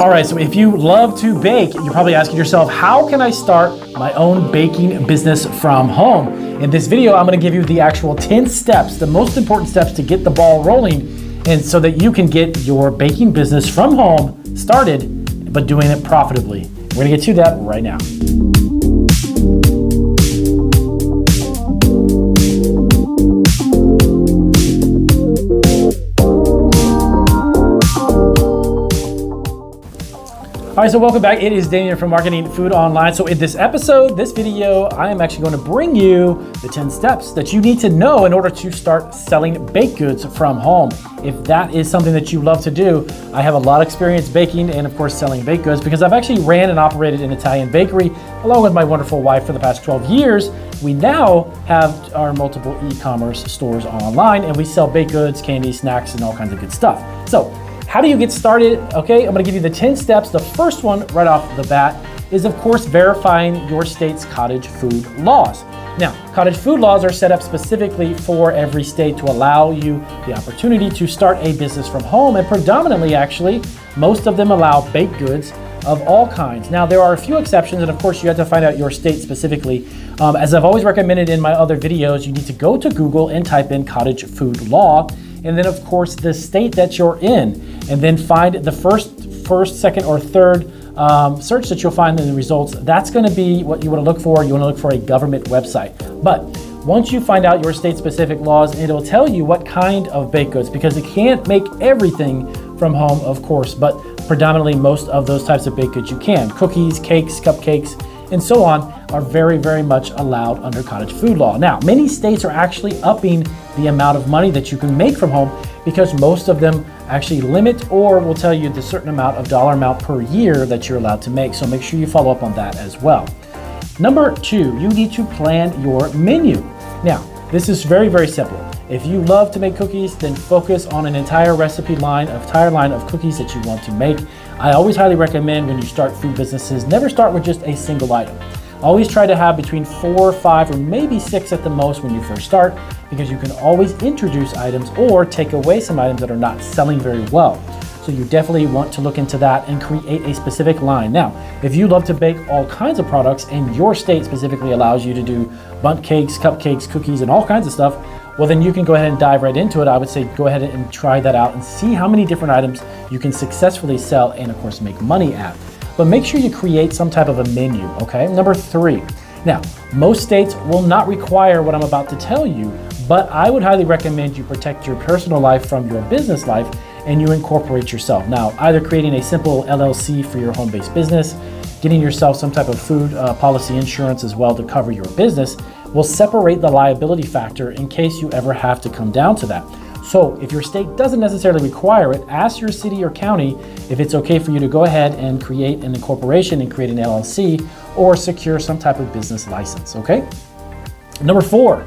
All right, so if you love to bake, you're probably asking yourself, how can I start my own baking business from home? In this video, I'm gonna give you the actual 10 steps, the most important steps to get the ball rolling, and so that you can get your baking business from home started, but doing it profitably. We're gonna get to that right now. All right, so welcome back. It is Daniel from Marketing Food Online. So in this episode, this video, I am actually going to bring you the 10 steps that you need to know in order to start selling baked goods from home. If that is something that you love to do, I have a lot of experience baking and of course selling baked goods because I've actually ran and operated an Italian bakery along with my wonderful wife for the past 12 years. We now have our multiple e-commerce stores online and we sell baked goods, candy, snacks, and all kinds of good stuff. So how do you get started? Okay, I'm gonna give you the 10 steps. The first one right off the bat is of course verifying your state's cottage food laws. Now, cottage food laws are set up specifically for every state to allow you the opportunity to start a business from home, and predominantly actually, most of them allow baked goods of all kinds. Now, there are a few exceptions, and of course you have to find out your state specifically. As I've always recommended in my other videos, you need to go to Google and type in cottage food law, and then of course the state that you're in, and then find the first, second, or third search that you'll find in the results. That's gonna be what you wanna look for. You wanna look for a government website. But once you find out your state specific laws, it'll tell you what kind of baked goods, because it can't make everything from home, of course, but predominantly most of those types of baked goods you can. Cookies, cakes, cupcakes, and so on are very, very much allowed under cottage food law. Now, many states are actually upping the amount of money that you can make from home because most of them actually limit or will tell you the certain amount of dollar amount per year that you're allowed to make. So make sure you follow up on that as well. Number two, you need to plan your menu. Now, this is very, very simple. If you love to make cookies, then focus on an entire recipe line, entire line of cookies that you want to make. I always highly recommend when you start food businesses, never start with just a single item. Always try to have between 4, 5, or maybe 6 at the most when you first start, because you can always introduce items or take away some items that are not selling very well. So you definitely want to look into that and create a specific line. Now, if you love to bake all kinds of products and your state specifically allows you to do bundt cakes, cupcakes, cookies, and all kinds of stuff, well then you can go ahead and dive right into it. I would say go ahead and try that out and see how many different items you can successfully sell and of course make money at. But make sure you create some type of a menu, okay? Number 3. Now, most states will not require what I'm about to tell you, but I would highly recommend you protect your personal life from your business life and you incorporate yourself. Now, either creating a simple LLC for your home-based business, getting yourself some type of food policy insurance as well to cover your business will separate the liability factor in case you ever have to come down to that. So if your state doesn't necessarily require it, ask your city or county if it's okay for you to go ahead and create an incorporation and create an LLC or secure some type of business license, okay? Number 4,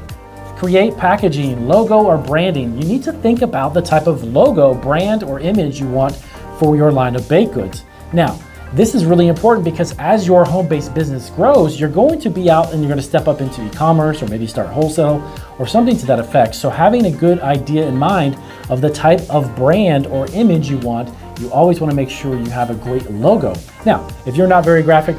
create packaging, logo, or branding. You need to think about the type of logo, brand, or image you want for your line of baked goods. Now, this is really important because as your home-based business grows, you're going to be out and you're going to step up into e-commerce or maybe start wholesale or something to that effect. So having a good idea in mind of the type of brand or image you want, you always want to make sure you have a great logo. Now, if you're not very graphic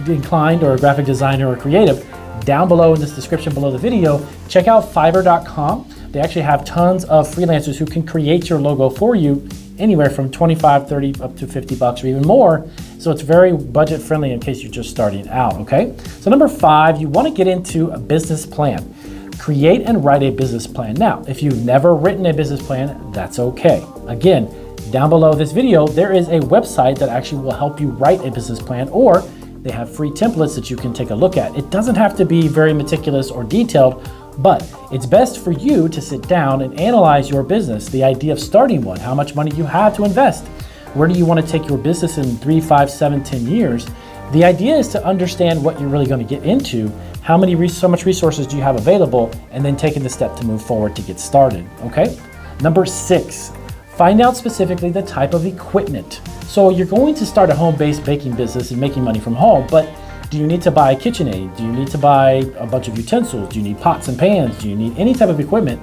inclined or a graphic designer or creative, down below in this description below the video, check out FIVERR.com. They actually have tons of freelancers who can create your logo for you anywhere from 25, 30, up to 50 bucks or even more. So it's very budget friendly in case you're just starting out, okay? So number 5, you wanna get into a business plan. Create and write a business plan. Now, if you've never written a business plan, that's okay. Again, down below this video, there is a website that actually will help you write a business plan, or they have free templates that you can take a look at. It doesn't have to be very meticulous or detailed, but it's best for you to sit down and analyze your business, the idea of starting one, how much money you have to invest, where do you want to take your business in 3, 5, 7, 10 years. The idea is to understand what you're really going to get into, how much resources do you have available, and then taking the step to move forward to get started, okay? Number 6, find out specifically the type of equipment. So you're going to start a home-based baking business and making money from home, but do you need to buy KitchenAid? Do you need to buy a bunch of utensils? Do you need pots and pans? Do you need any type of equipment?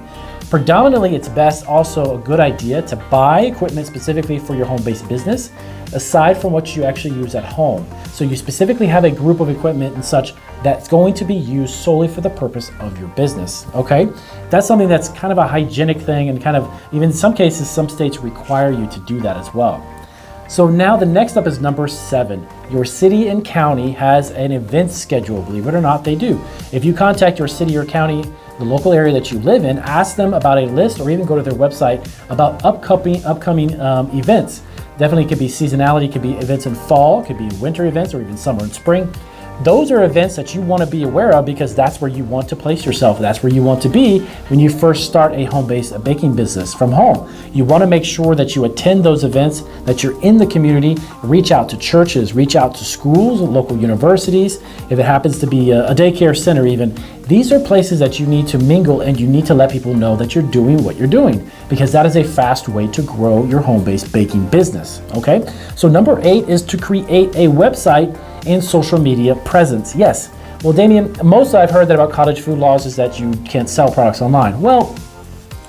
Predominantly, it's best also a good idea to buy equipment specifically for your home-based business aside from what you actually use at home. So you specifically have a group of equipment and such that's going to be used solely for the purpose of your business, okay? That's something that's kind of a hygienic thing, and kind of, even in some cases, some states require you to do that as well. So now the next up is number 7. Your city and county has an event schedule. Believe it or not, they do. If you contact your city or county, the local area that you live in, ask them about a list, or even go to their website about upcoming events. Definitely could be seasonality, could be events in fall, could be winter events, or even summer and spring. Those are events that you want to be aware of, because that's where you want to place yourself. That's where you want to be when you first start a home-based baking business from home. You want to make sure that you attend those events, that you're in the community, reach out to churches, reach out to schools, local universities. If it happens to be a daycare center even, these are places that you need to mingle, and you need to let people know that you're doing what you're doing, because that is a fast way to grow your home-based baking business, okay? So number 8 is to create a website and social media presence. Yes, well, Damien, most I've heard that about cottage food laws is that you can't sell products online. Well,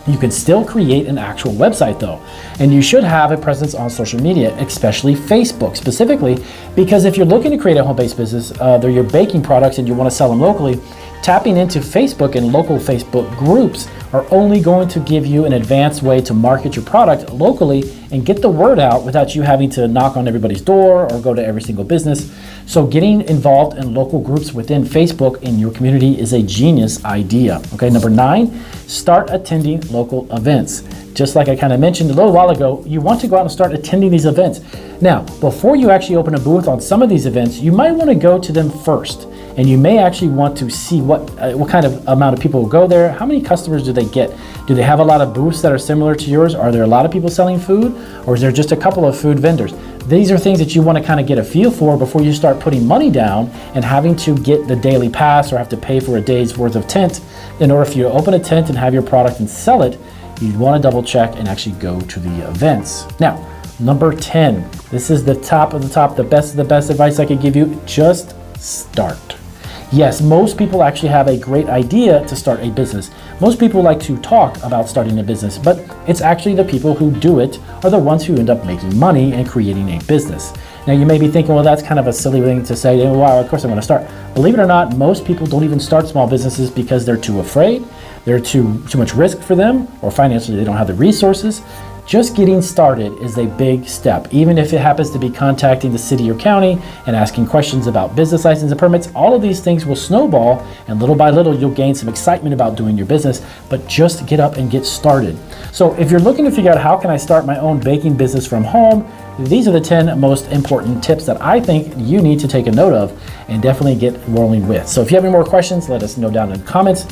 you can still create an actual website though, and you should have a presence on social media, especially Facebook specifically, because if you're looking to create a home-based business, they're your baking products and you want to sell them locally, tapping into Facebook and local Facebook groups are only going to give you an advanced way to market your product locally and get the word out without you having to knock on everybody's door or go to every single business. So getting involved in local groups within Facebook in your community is a genius idea. Okay, number 9, start attending local events. Just like I kind of mentioned a little while ago, you want to go out and start attending these events. Now, before you actually open a booth on some of these events, you might want to go to them first. And you may actually want to see what kind of amount of people will go there. How many customers do they get? Do they have a lot of booths that are similar to yours? Are there a lot of people selling food? Or is there just a couple of food vendors? These are things that you want to kind of get a feel for before you start putting money down and having to get the daily pass or have to pay for a day's worth of tent. In order for you to open a tent and have your product and sell it, you'd want to double check and actually go to the events. Now, number 10, this is the top of the top, the best of the best advice I could give you. Just start. Yes, most people actually have a great idea to start a business. Most people like to talk about starting a business, but it's actually the people who do it are the ones who end up making money and creating a business. Now you may be thinking, well, that's kind of a silly thing to say, wow, of course I'm going to start. Believe it or not, most people don't even start small businesses because they're too afraid, they're too much risk for them, or financially they don't have the resources. Just getting started is a big step, even if it happens to be contacting the city or county and asking questions about business license and permits. All of these things will snowball, and little by little you'll gain some excitement about doing your business, but just get up and get started. So if you're looking to figure out how can I start my own baking business from home, these are the 10 most important tips that I think you need to take a note of and definitely get rolling with. So if you have any more questions, let us know down in the comments.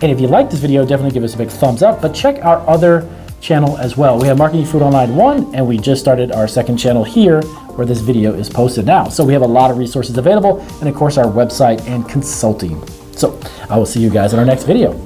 And if you like this video, definitely give us a big thumbs up, but check our other channel as well. We have Marketing Food Online 1, and we just started our second channel here where this video is posted now. So we have a lot of resources available, and of course our website and consulting. So I will see you guys in our next video.